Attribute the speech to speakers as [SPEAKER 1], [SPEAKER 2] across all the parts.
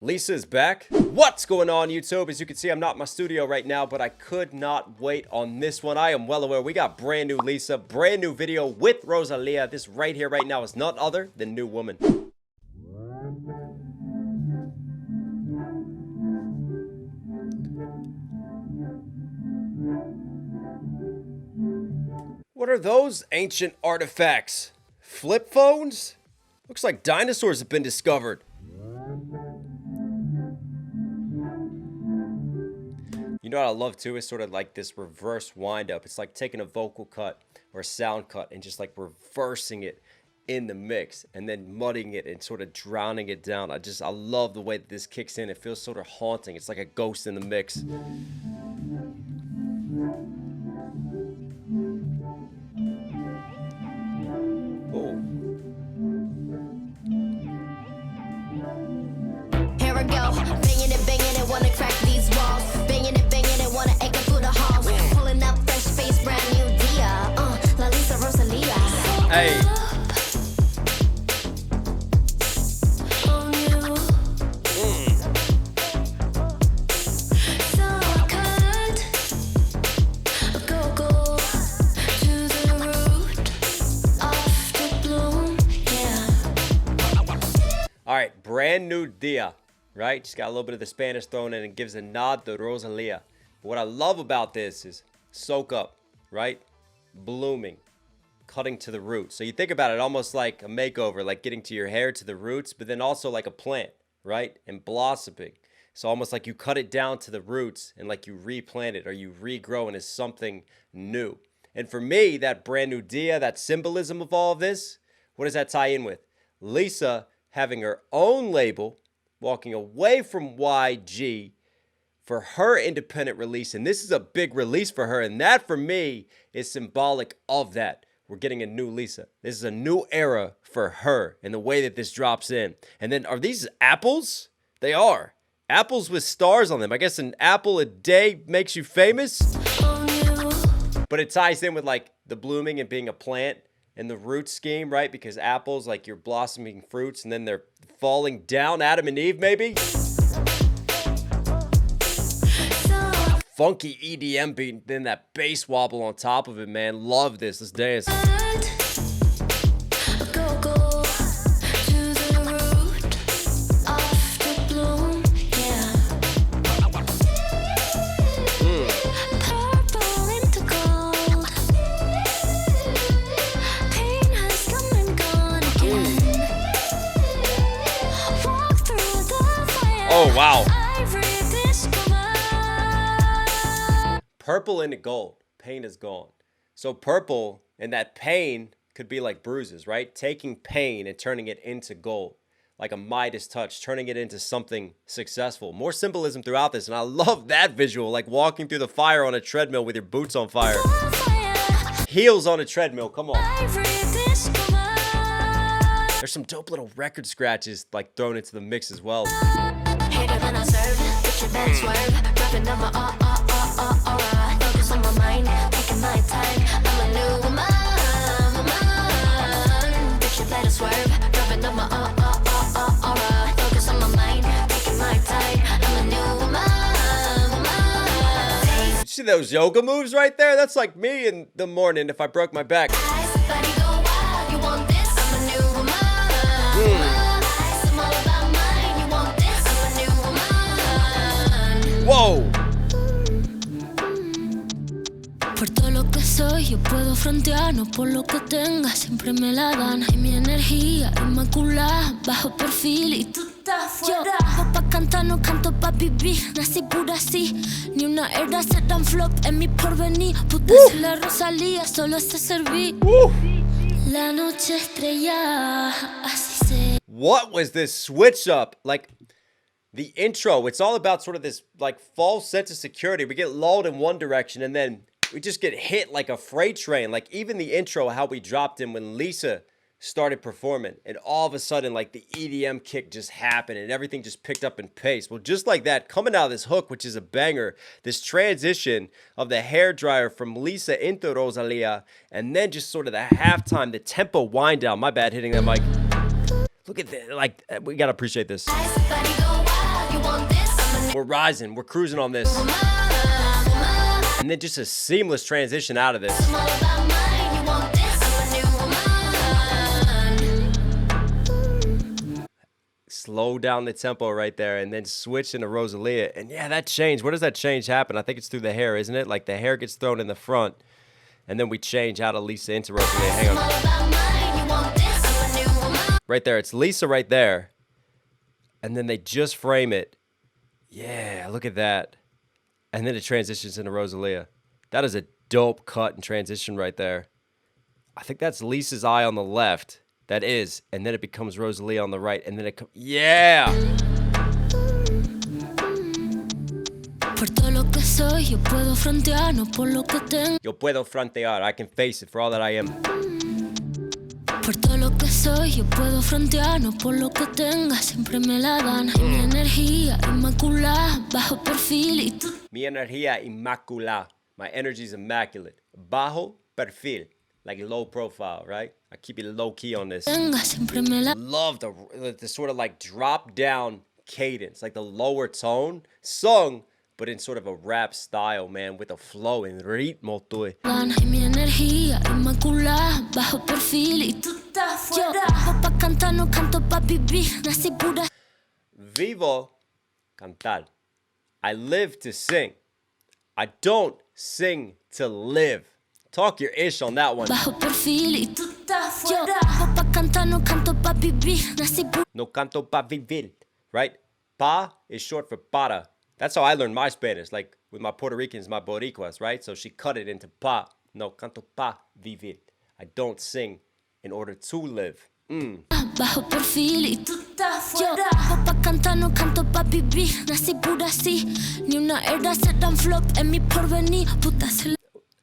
[SPEAKER 1] Lisa's back. What's going on, YouTube? As you can see, I'm not in my studio right now, but I could not wait on this one. I am well aware we got brand new Lisa, brand new video with Rosalía. This right here, right now, is none other than New Woman. What are those ancient artifacts? Flip phones? Looks like dinosaurs have been discovered. You know what I love too is sort of like this reverse wind up. It's like taking a vocal cut or a sound cut and just like reversing it in the mix and then mudding it and sort of drowning it down. I love the way that this kicks in. It feels sort of haunting. It's like a ghost in the mix. Oh.
[SPEAKER 2] Here I go, banging it, wanna crack these walls. Banging it, wanna echo through the halls. Pulling up fresh face, brand new Dia. La Lisa Rosalía.
[SPEAKER 1] Hey. All right, brand new Dia, right? Just got a little bit of the Spanish thrown in and gives a nod to Rosalía. What I love about this is soak up, right? Blooming, cutting to the root. So you think about it almost like a makeover, like getting to your hair to the roots, but then also like a plant, right? And blossoming. So almost like you cut it down to the roots and like you replant it or you regrow into something new. And for me, that brand new Dia, that symbolism of all of this, what does that tie in with? Lisa having her own label, walking away from YG for her independent release. And this is a big release for her. And that, for me, is symbolic of that. We're getting a new Lisa. This is a new era for her and the way that this drops in. And then, are these apples? They are. Apples with stars on them. I guess an apple a day makes you famous. But it ties in with like the blooming and being a plant. And the root scheme, right? Because apples, like you're blossoming fruits and then they're falling down. Adam and Eve, maybe? Funky EDM beat, then that bass wobble on top of it, man. Love this. Let's dance. Oh, wow. Purple into gold. Pain is gone. So purple and that pain could be like bruises, right? Taking pain and turning it into gold. Like a Midas touch, turning it into something successful. More symbolism throughout this. And I love that visual. Like walking through the fire on a treadmill with your boots on fire. Heels on a treadmill. Come on. There's some dope little record scratches like thrown into the mix as well. See those yoga moves right there? That's like me in the morning if I broke my back. Whoa.
[SPEAKER 3] Por todo lo que soy, yo puedo frontear, no por lo que tenga, siempre me la dan. Y mi energía inmaculada, bajo perfil y tú estás fuera. Yo pa' cantar, no canto pa' vivir, nací pura así. Ni una era se dan flop en mi porvenir. Puta si la Rosalía, solo sé servir. La noche estrella, así se.
[SPEAKER 1] What was this switch up? Like the intro, it's all about sort of this like false sense of security. We get lulled in one direction and then we just get hit like a freight train. Like even the intro, how we dropped in when Lisa started performing and all of a sudden like the EDM kick just happened and everything just picked up in pace. Well, just like that, coming out of this hook, which is a banger, this transition of the hairdryer from Lisa into Rosalía, and then just sort of the halftime, the tempo wind down. My bad, hitting that mic. Look at that, like, we gotta appreciate this. we're rising. We're cruising on this. And then just a seamless transition out of this. Slow down the tempo right there and then switch into Rosalía. And yeah, that change. Where does that change happen? I think it's through the hair, isn't it? Like the hair gets thrown in the front and then we change out of Lisa into Rosalía. Hang on. Right there. It's Lisa right there. And then they just frame it. Yeah, look at that. And then it transitions into Rosalía. That is a dope cut and transition right there. I think that's Lisa's eye on the left. That is. And then it becomes Rosalía on the right. And then it comes... Yeah! Yo puedo frontear. I can face it for all that I am.
[SPEAKER 3] Por todo lo que soy, yo puedo frontear, no por lo que tenga, siempre me la dan. Y mi energía inmaculada, bajo perfil y tú.
[SPEAKER 1] Mi energía inmaculada. My energy is immaculate. Bajo perfil. Like low profile, right? I keep it low key on this. Love the sort of like drop down cadence, like the lower tone, sung, but in sort of a rap style, man, with a flow and ritmo to it. Vivo cantar. I live to sing. I don't sing to live. Talk your ish on that one. No canto pa vivir, right? Pa is short for para. That's how I learned my Spanish, like with my Puerto Ricans, my Boricuas, right? So she cut it into pa. No canto pa vivir. I don't sing in order to live.
[SPEAKER 3] Bajo perfil y tú estás fuera. Yo pa' cantar no canto pa' vivir. Nací pura así. Ni una era se dan flop en mi porvenir. Puta se.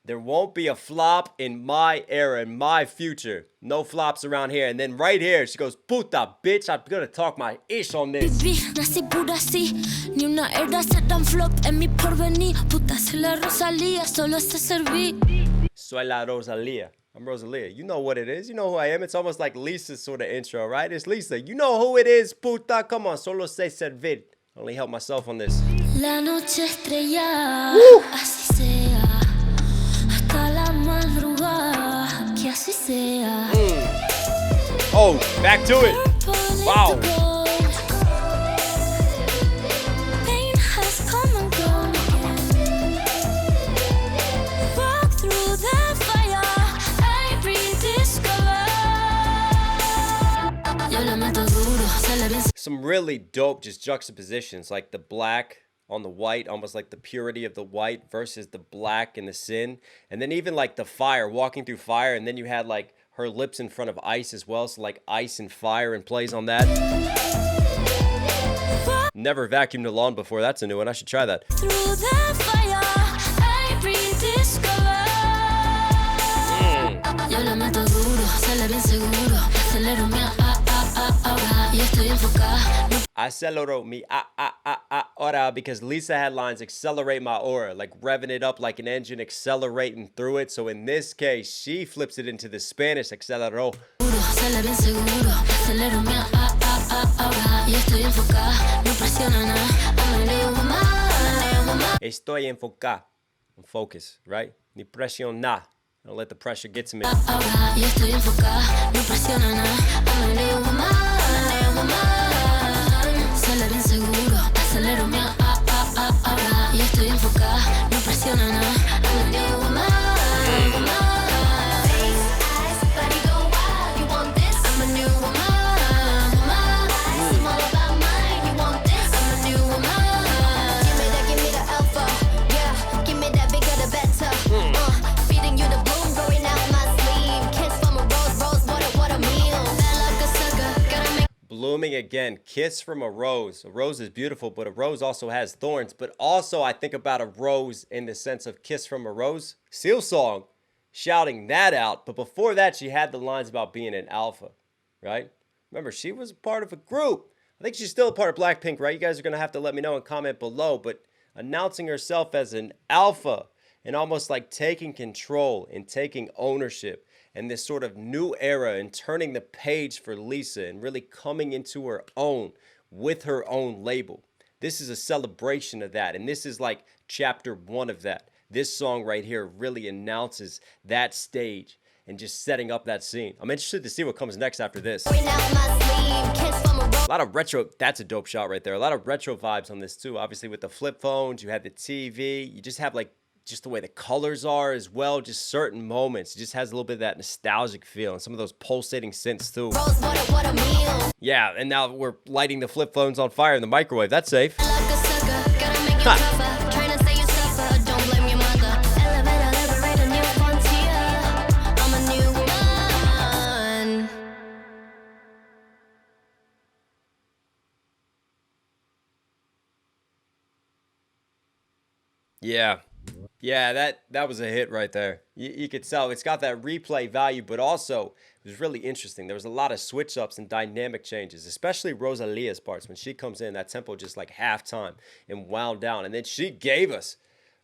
[SPEAKER 1] There won't be a flop in my era, in my future. No flops around here. And then right here, she goes, puta, bitch, I'm gonna talk my ish on this.
[SPEAKER 3] Nací pura así. Ni una era se dan flop en mi porvenir. Puta, soy la Rosalía, solo sé servir.
[SPEAKER 1] Soy la Rosalía. I'm Rosalía. You know what it is. You know who I am. It's almost like Lisa's sort of intro, right? It's Lisa. You know who it is, puta. Come on, solo sé servir. I only help myself on this.
[SPEAKER 3] La noche estrellada, así sea. Hasta la madrugada, que así sea.
[SPEAKER 1] Oh, back to it. Wow. Some really dope just juxtapositions, like the black on the white, almost like the purity of the white versus the black and the sin. And then even like the fire, walking through fire, and then you had like her lips in front of ice as well, so like ice and fire and plays on that. Never vacuumed a lawn before. That's a new one. I should try that. Acelero mi aura, because Lisa had lines accelerate my aura, like revving it up like an engine, accelerating through it. So in this case, she flips it into the Spanish aceleró. Estoy enfocada. I'm focused, right? Ni presiona. Don't let the pressure get to me. Blooming again, kiss from a rose. A rose is beautiful, but a rose also has thorns. But also I think about a rose in the sense of kiss from a rose. Seal song, shouting that out. But before that, she had the lines about being an alpha, right? Remember, she was part of a group. I think she's still a part of Blackpink, right? You guys are going to have to let me know and comment below. But announcing herself as an alpha and almost like taking control and taking ownership. And this sort of new era and turning the page for Lisa and really coming into her own with her own label. This is a celebration of that, and this is like chapter 1 of that. This song right here really announces that stage and just setting up that scene. I'm interested to see what comes next after this. A lot of retro, that's a dope shot right there. A lot of retro vibes on this too. Obviously with the flip phones, you had the TV, you just have like, just the way the colors are as well, just certain moments. It just has a little bit of that nostalgic feel and some of those pulsating synths too. Yeah, and now we're lighting the flip phones on fire in the microwave. That's safe. Ha. Yeah, that was a hit right there. You could tell it's got that replay value, but also it was really interesting. There was a lot of switch ups and dynamic changes, especially Rosalia's parts. When she comes in, that tempo just like halftime and wound down. And then she gave us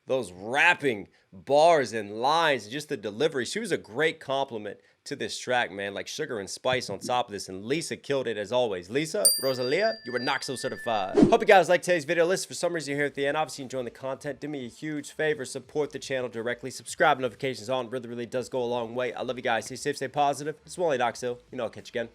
[SPEAKER 1] those rapping bars and lines and just the delivery. She was a great compliment to this track, man. Like sugar and spice on top of this. And Lisa killed it as always. Lisa, Rosalía, you were Knox Hill certified. Hope you guys liked today's video. Listen, for some reason you're here at the end, obviously enjoying the content, do me a huge favor, support the channel directly, subscribe, notifications on, really does go a long way. I love you guys. Stay safe, stay positive. It's Wally Knox Hill. You know, I'll catch you again.